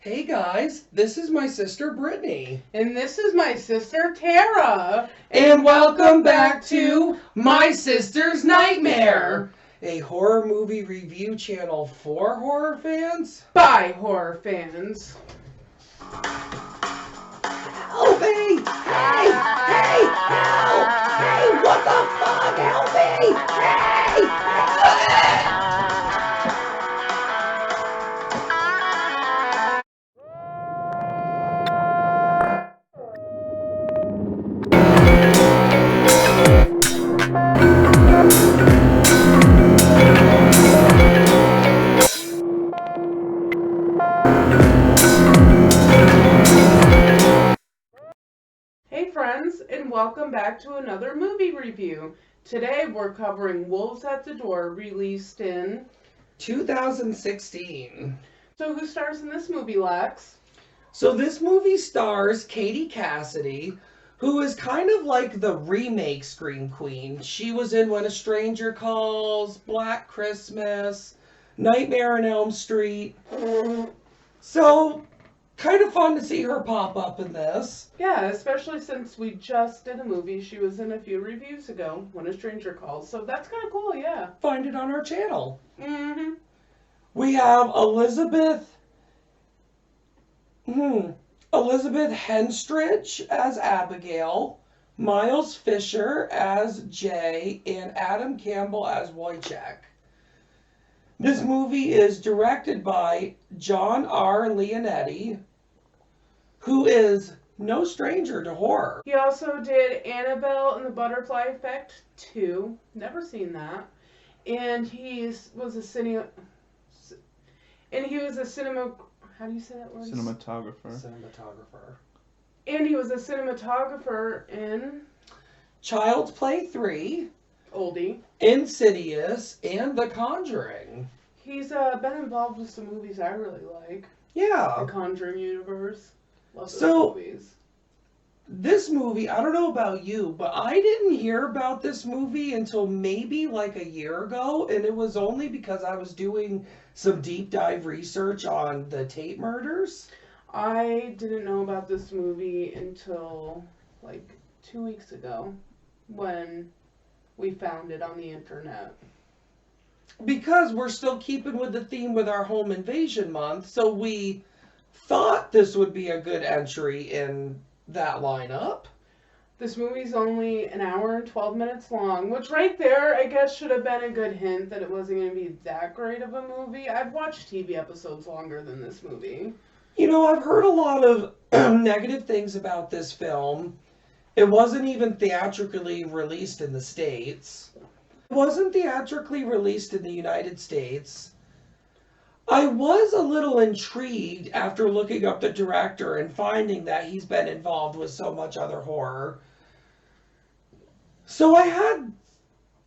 Hey guys, this is my sister Brittany. And this is my sister Tara. And welcome back to My Sister's Nightmare, a horror movie review channel for horror fans. By horror fans. Help me! Hey! Hey! Help! Hey! What the fuck? Help me! Hey! Help! Hey friends, and welcome back to another movie review. Today we're covering Wolves at the Door, released in 2016. So who stars in this movie, Lex? So this movie stars Katie Cassidy, who is kind of like the remake Scream Queen. She was in When a Stranger Calls, Black Christmas, Nightmare on Elm Street. So, kind of fun to see her pop up in this. Yeah, especially since we just did a movie she was in a few reviews ago, When a Stranger Calls. So that's kind of cool, yeah. Find it on our channel. Mm-hmm. We have Elizabeth Henstridge as Abigail, Miles Fisher as Jay, and Adam Campbell as Wojciech. This movie is directed by John R. Leonetti, who is no stranger to horror. He also did Annabelle and the Butterfly Effect 2. Never seen that. And he was a cinema. How do you say that word? Cinematographer. And he was a cinematographer in Child's Play 3, Oldie. Insidious, and The Conjuring. He's been involved with some movies I really like. Yeah. The Conjuring universe. Love those movies. This movie, I don't know about you, but I didn't hear about this movie until maybe like a year ago, and it was only because I was doing some deep dive research on the Tate murders. I didn't know about this movie until like 2 weeks ago when we found it on the internet. Because we're still keeping with the theme with our home invasion month, so we thought this would be a good entry in that lineup. This movie's only an hour and 12 minutes long, which right there, I guess, should have been a good hint that it wasn't going to be that great of a movie. I've watched TV episodes longer than this movie. You know, I've heard a lot of negative things about this film. It wasn't even theatrically released in the States. It wasn't theatrically released in the United States. I was a little intrigued after looking up the director and finding that he's been involved with so much other horror. So I had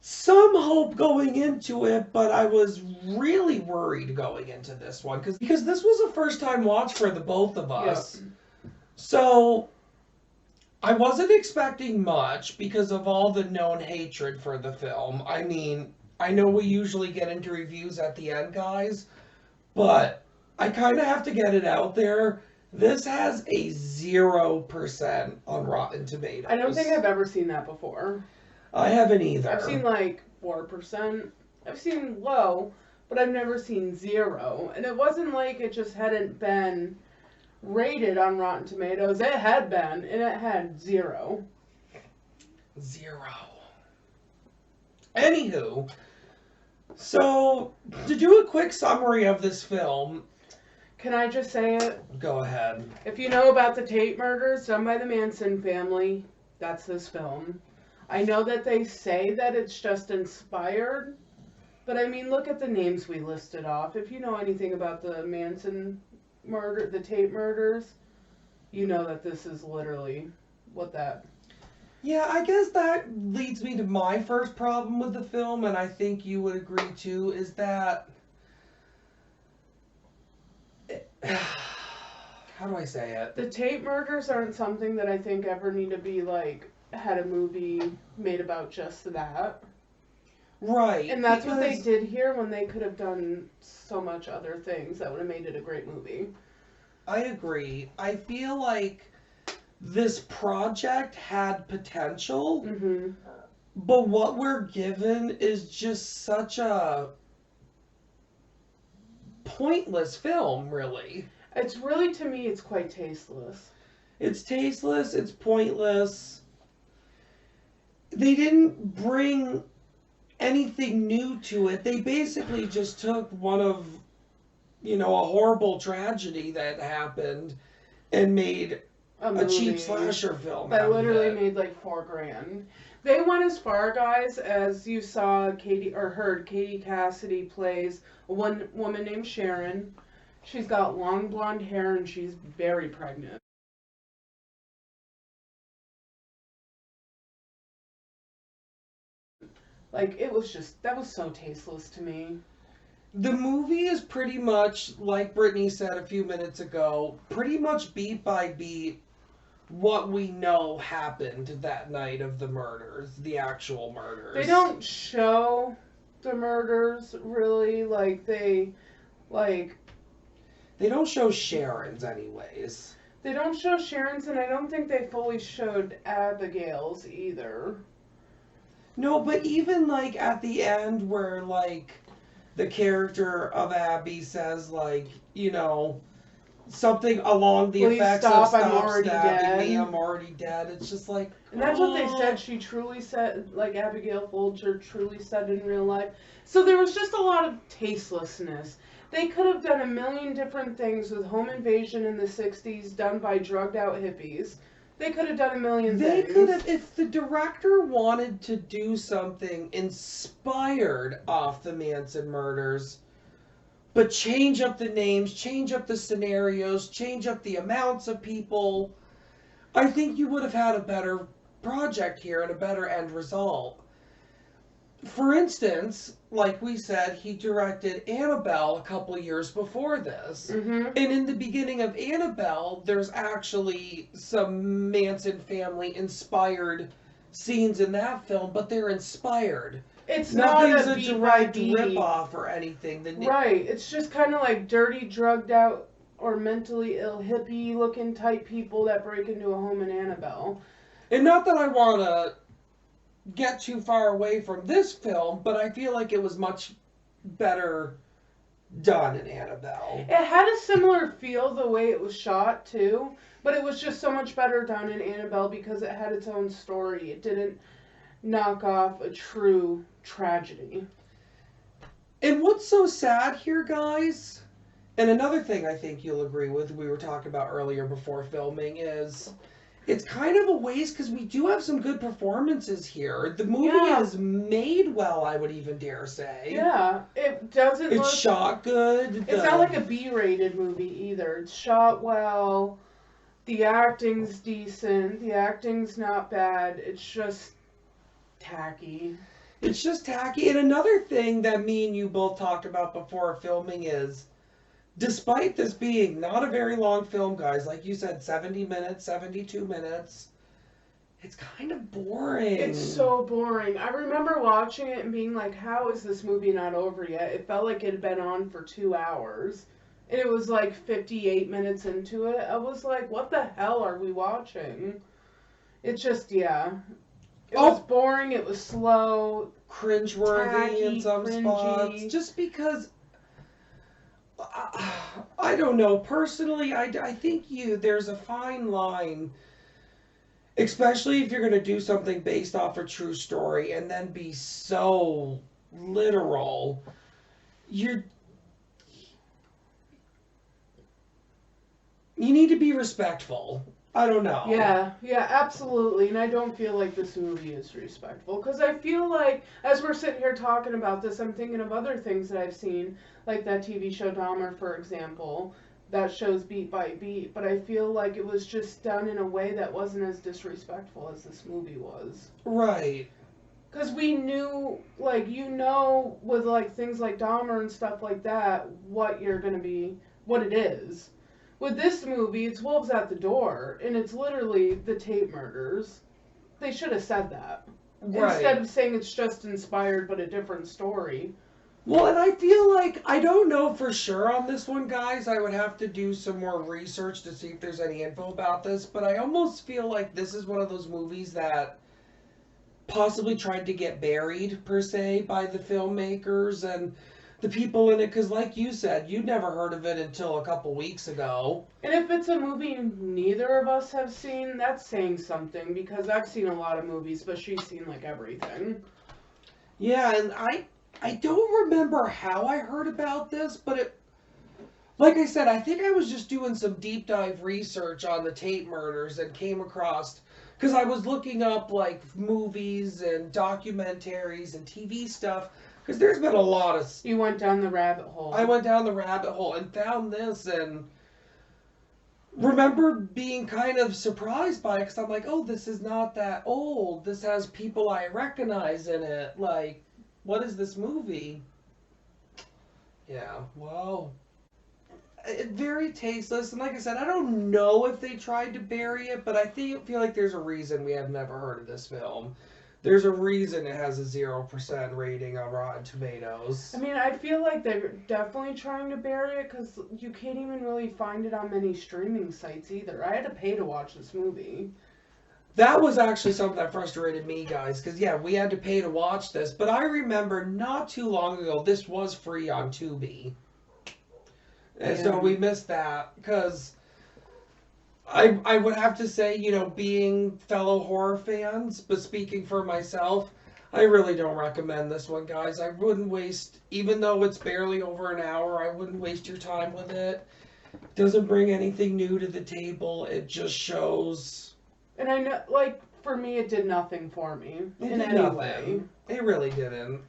some hope going into it, but I was really worried going into this one because this was a first time watch for the both of us. Yep. So I wasn't expecting much because of all the known hatred for the film. I mean, I know we usually get into reviews at the end, guys, but I kind of have to get it out there. This has a 0% on Rotten Tomatoes. I don't think I've ever seen that before. I haven't either. I've seen like 4%. I've seen low, but I've never seen 0. And it wasn't like it just hadn't been rated on Rotten Tomatoes. It had been, and it had 0. 0. Anywho, so to do a quick summary of this film. Can I just say it? Go ahead. If you know about the Tate murders done by the Manson family, that's this film. I know that they say that it's just inspired, but I mean, look at the names we listed off. If you know anything about the Manson murder, the Tate murders, you know that this is literally what that... Yeah, I guess that leads me to my first problem with the film, and I think you would agree too, is that... How do I say it? The Tate murders aren't something that I think ever need to be, like, had a movie made about just that. Right. And that's what they did here when they could have done so much other things that would have made it a great movie. I agree. I feel like this project had potential, Mm-hmm. but what we're given is just such a pointless film, really. It's really, to me, it's quite tasteless. It's tasteless, it's pointless. They didn't bring anything new to it. They basically just took one of, a horrible tragedy that happened and made a cheap slasher film that out literally of it. made like $4,000. They went as far, guys, as you saw heard Katie Cassidy plays one woman named Sharon. She's got long blonde hair and she's very pregnant. Like, it was just, that was so tasteless to me. The movie is pretty much, like Brittany said a few minutes ago, pretty much beat by beat what we know happened that night of the murders, the actual murders. They don't show the murders really, they don't show Sharon's anyways. They don't show Sharon's, and I don't think they fully showed Abigail's either. No, but even like at the end where like the character of Abby says like, something along the effects of stop I'm already stabbing me, dead. I'm already dead. It's just like, and that's what they said. She truly said, like Abigail Folger truly said in real life. So there was just a lot of tastelessness. They could have done a million different things with Home Invasion in the 60s done by drugged out hippies. They could have done a million things. They could have, if the director wanted to do something inspired off the Manson murders, but change up the names, change up the scenarios, change up the amounts of people, I think you would have had a better project here and a better end result. For instance, like we said, he directed Annabelle a couple of years before this. Mm-hmm. And in the beginning of Annabelle, there's actually some Manson family inspired scenes in that film, but they're inspired. It's Nothing's not a direct rip-off or anything. Right. It's just kind of like dirty, drugged out, or mentally ill hippie-looking type people that break into a home in Annabelle. And not that I want to get too far away from this film, but I feel like it was much better done in Annabelle. It had a similar feel the way it was shot too, but it was just so much better done in Annabelle because it had its own story. It didn't knock off a true tragedy. And what's so sad here, guys, and another thing I think you'll agree with, we were talking about earlier before filming, is it's kind of a waste because we do have some good performances here. The movie is made well, I would even dare say. Yeah, it doesn't It's shot good. It's not like a B-rated movie either. It's shot well. The acting's decent. The acting's not bad. It's just tacky. It's just tacky. And another thing that me and you both talked about before filming is, despite this being not a very long film, guys, like you said, 70 minutes, 72 minutes, it's kind of boring. It's so boring. I remember watching it and being like, how is this movie not over yet? It felt like it had been on for 2 hours. And it was like 58 minutes into it. I was like, what the hell are we watching? It just, It was boring. It was slow. Cringeworthy in some spots. Just because, I don't know. Personally, I think there's a fine line, especially if you're going to do something based off a true story and then be so literal. You need to be respectful. I don't know. Yeah, absolutely. And I don't feel like this movie is respectful. Because I feel like, as we're sitting here talking about this, I'm thinking of other things that I've seen, like that TV show Dahmer, for example, that shows beat by beat. But I feel like it was just done in a way that wasn't as disrespectful as this movie was. Right. Because we knew, with, things like Dahmer and stuff like that, what it is. With this movie, it's wolves at the door, and it's literally the Tate murders. They should have said that. Right. Instead of saying it's just inspired but a different story. Well, and I feel like I don't know for sure on this one, guys. I would have to do some more research to see if there's any info about this, but I almost feel like this is one of those movies that possibly tried to get buried, per se, by the filmmakers and the people in it, because like you said, you'd never heard of it until a couple weeks ago. And if it's a movie neither of us have seen, that's saying something, because I've seen a lot of movies, but she's seen like everything. Yeah, and I don't remember how I heard about this, but it, like I said, I think I was just doing some deep dive research on the Tate murders and came across, because I was looking up like movies and documentaries and TV stuff, because there's been a lot of. You went down the rabbit hole. I went down the rabbit hole and found this and remember being kind of surprised by it, because I'm like, oh, this is not that old. This has people I recognize in it. Like, what is this movie? Yeah, well, very tasteless. And like I said, I don't know if they tried to bury it, but I feel like there's a reason we have never heard of this film. There's a reason it has a 0% rating on Rotten Tomatoes. I mean, I feel like they're definitely trying to bury it, because you can't even really find it on many streaming sites either. I had to pay to watch this movie. That was actually something that frustrated me, guys, because, yeah, we had to pay to watch this. But I remember not too long ago, this was free on Tubi. And so we missed that, because I would have to say, you know, being fellow horror fans, but speaking for myself, I really don't recommend this one, guys. I wouldn't waste, even though it's barely over an hour, I wouldn't waste your time with it. It doesn't bring anything new to the table. It just shows. And I know, like, for me, it did nothing for me in any way. It really didn't.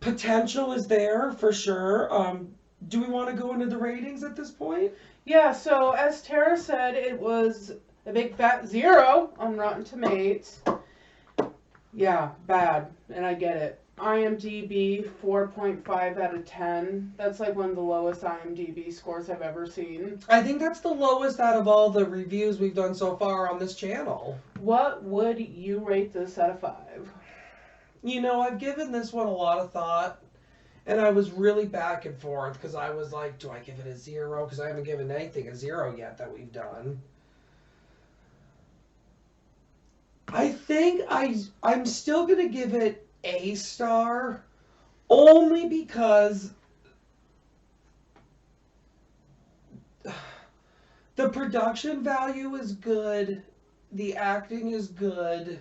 Potential is there for sure. Do we want to go into the ratings at this point? Yeah, so as Tara said, it was a big fat 0 on Rotten Tomatoes. Yeah, bad, and I get it. IMDb 4.5 out of 10. That's like one of the lowest IMDb scores I've ever seen. I think that's the lowest out of all the reviews we've done so far on this channel. What would you rate this out of 5? You know, I've given this one a lot of thought, and I was really back and forth, because I was like, do I give it a 0? Because I haven't given anything a 0 yet that we've done. I think I'm still going to give it a star, only because the production value is good, the acting is good.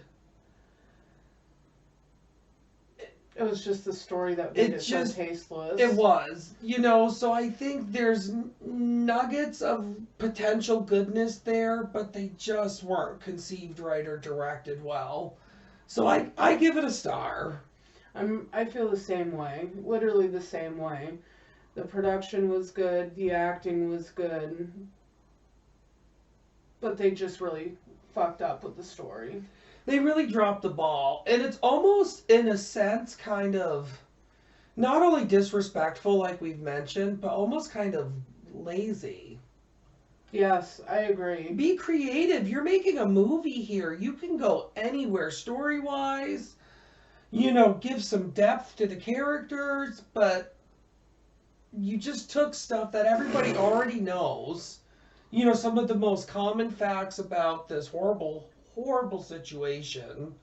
It was just the story that made it so tasteless. It was, you know, so I think there's nuggets of potential goodness there, but they just weren't conceived right or directed well. So I give it a star. I feel the same way, literally the same way. The production was good, the acting was good, but they just really fucked up with the story. They really dropped the ball, and it's almost, in a sense, kind of not only disrespectful, like we've mentioned, but almost kind of lazy. Yes, I agree. Be creative. You're making a movie here. You can go anywhere story-wise. You know, give some depth to the characters, but you just took stuff that everybody already knows. You know, some of the most common facts about this horrible situation,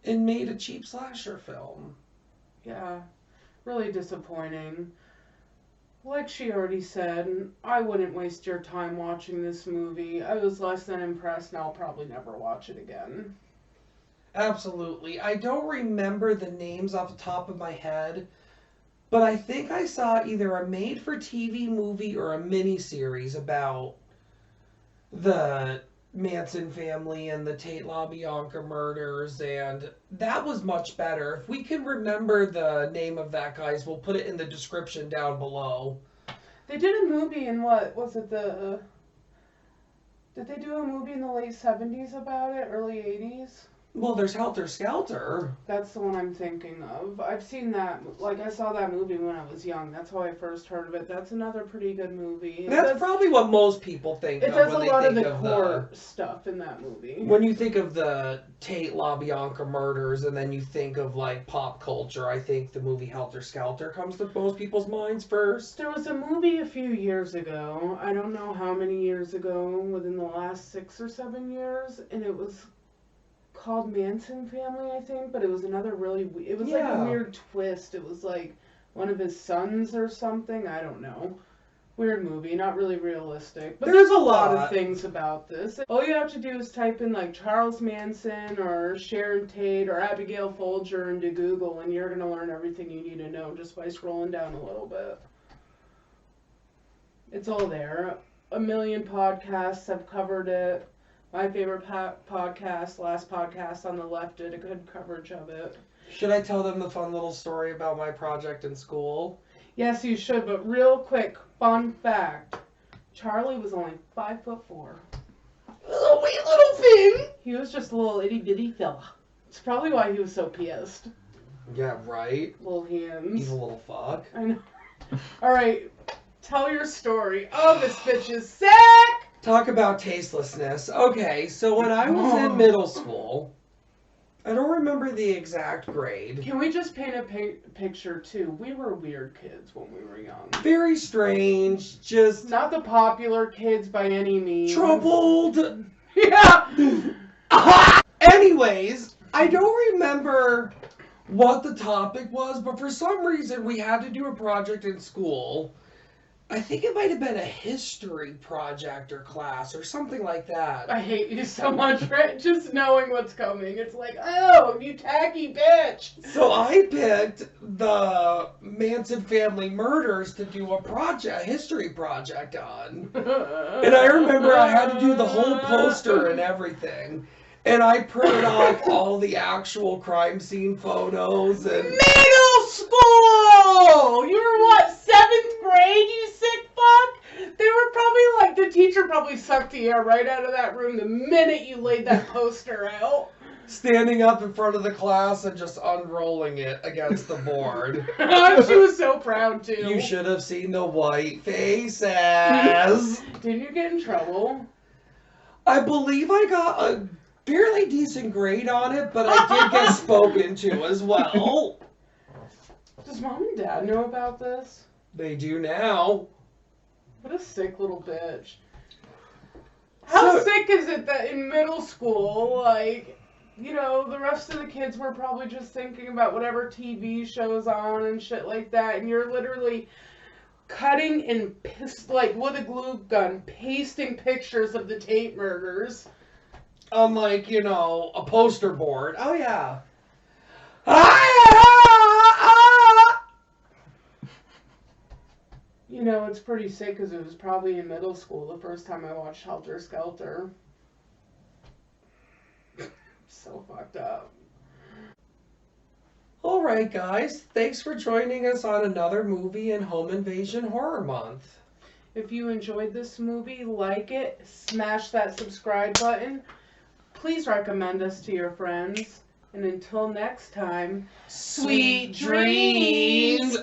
and made a cheap slasher film. Yeah, really disappointing. Like she already said, I wouldn't waste your time watching this movie. I was less than impressed, and I'll probably never watch it again. Absolutely. I don't remember the names off the top of my head, but I think I saw either a made-for-TV movie or a miniseries about the Manson family and the Tate LaBianca murders, and that was much better. If we can remember the name of that, guys, we'll put it in the description down below. They did a movie in what was it, did they do a movie in the late 70s about it, early 80s? Well, there's Helter Skelter. That's the one I'm thinking of. I've seen that. Like, I saw that movie when I was young. That's how I first heard of it. That's another pretty good movie. That's probably what most people think It of does when a they lot of think the of core stuff in that movie. when you think of the Tate LaBianca murders, and then you think of like pop culture. I think the movie Helter Skelter comes to most people's minds first. There was a movie a few years ago. I don't know how many years ago, within the last 6 or 7 years, and it was called Manson Family, I think, but it was another really it was like a weird twist. It was like one of his sons or something. I don't know. Weird movie, not really realistic. But there's a lot of things about this. All you have to do is type in like Charles Manson or Sharon Tate or Abigail Folger into Google, and you're gonna learn everything you need to know just by scrolling down a little bit. It's all there. A million podcasts have covered it. My favorite podcast, Last Podcast on the Left, did a good coverage of it. Should I tell them the fun little story about my project in school? Yes, you should, but real quick, fun fact. Charlie was only 5'4". A wee little thing! He was just a little itty-bitty fella. It's probably why he was so pissed. Yeah, right? Little hands. He's a little fuck. I know. Alright, tell your story. Oh, this bitch is sick! Talk about tastelessness. Okay, so when I was in middle school, I don't remember the exact grade. Can we just paint a picture, too? We were weird kids when we were young. Very strange, just... Not the popular kids by any means. Troubled! Yeah! Anyways, I don't remember what the topic was, but for some reason we had to do a project in school. I think it might have been a history project or class or something like that. I hate you so much, right? Just knowing what's coming. It's like, oh, you tacky bitch. So I picked the Manson family murders to do a history project on. And I remember I had to do the whole poster and everything. And I printed off all the actual crime scene photos and... Middle school! You were what, 7th grade, you sick fuck? They were probably like, the teacher probably sucked the air right out of that room the minute you laid that poster out. Standing up in front of the class and just unrolling it against the board. She was so proud too. You should have seen the white faces. Didn't you get in trouble? I believe I got a fairly decent grade on it, but I did get spoken to as well. Does mom and dad know about this? They do now. What a sick little bitch. How sick is it that in middle school, like, you know, the rest of the kids were probably just thinking about whatever TV shows on and shit like that, and you're literally cutting and like with a glue gun, pasting pictures of the Tate murders. On like, you know, a poster board. Oh yeah. You know, it's pretty sick because it was probably in middle school the first time I watched Helter Skelter. So fucked up. Alright guys, thanks for joining us on another movie in Home Invasion Horror Month. If you enjoyed this movie, like it, smash that subscribe button. Please recommend us to your friends. And until next time, sweet dreams!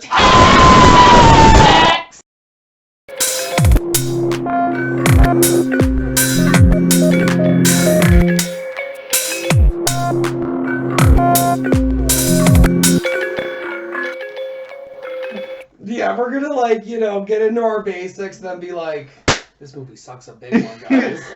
Yeah, we're gonna like, you know, get into our basics, then be like, this movie sucks a big one, guys.